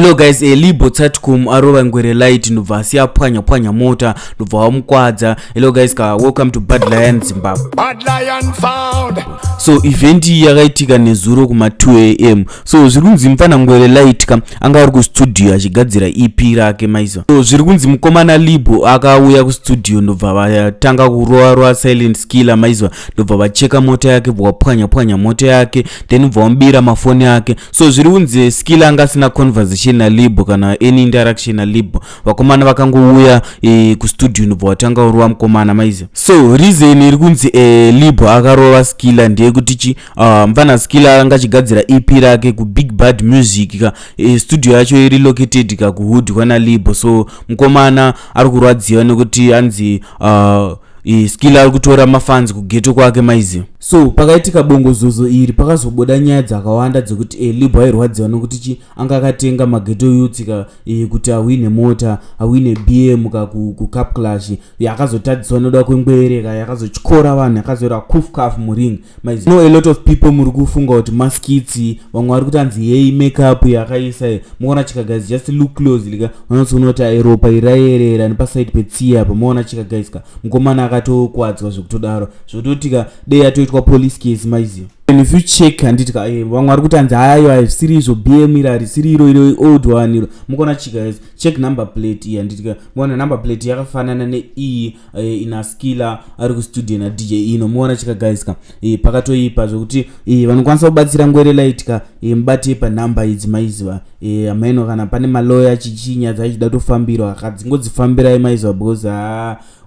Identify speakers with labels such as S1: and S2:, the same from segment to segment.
S1: Hello guys, Libho tsatkum arova Ngwere lite ndobva asiyapwanya mota ndobva wamukwadza. Hello guys, welcome to Bad Lion Zimbabwe.
S2: Bad Lion found.
S1: So event yakaitika nezuro kuma 2 am. So zviri kunzi mufana Ngwere lite anga ari kustudio achigadzira EP rake maizo. So zviri kunzi mukomana Libho akauya kustudio ndobva vatanga kurova silent skiller maizo, ndobva vacheka mota yake vapwanya mota yake, then ndobva vamubira mafoni yake. So zviri kunzi skiller anga asina conversation na Libho kana any interaction na Libho. Vakomana vakangouya kustudio ndobva vatanga kurova mukomana maizo. So reason iri kunzi Libho akarova skiller ndeyekuti mfana skiller anga achigadzira EP rake ku Big Bad Music studio yacho iri located ku Hood kwana Libho. So mukomana ari kurwadziwa nekuti anzi skiller ari kutora mafans kugeto kwake maizi. So pakaitika bongozozo iri pakazobuda nyaya dzakawanda dzekuti Libho airwadziwa nekuti anga akatenga mageto youth kuti awine mota, awine BM ku Cup Clash, yakazotadziswa noda kwengwere yakazochikora vanhu, yakazoira kuf muring maizi. No, a lot of people muri kufunga kuti maskits, vamwe vari kuti anzi hey makeup yakaisa muona chikagazi just look closely unozoona kuti ropa irayerera nepaside petsiya pamuona chikagaisika mukomana akatokwadzwa zvekutodaro zvototika dei yatoitwa police case maizi. And if you check handitika vamwe vari kuti anzi hayo hazvisiri izvo BM iri harisiri iro old one iro mukona chikagazi check number plate iyi handitika muona number plate yakafanana neiyi ina skiller ari kustudio na DJ ino muona chikagaisika pakatoipa zvokuti vanokwanisa kubatsira Ngwere lite mubate panhamba idzi maiziva amaino kana pane maloya chichinyadza achida tofambirwa akadzingodzifambirai maiziva because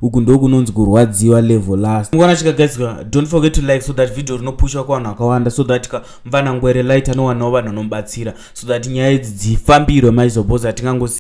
S1: uku ndokunonzi kurwadziwa level last. Muona chikagaisika, don't forget to like so that video rinopushwa kuvanhu vakawanda, so that mfana Ngwere lite anowanawo vanhu vanomubatsira so that nyaya idzi dzifambirwe maiziva because hatingangosi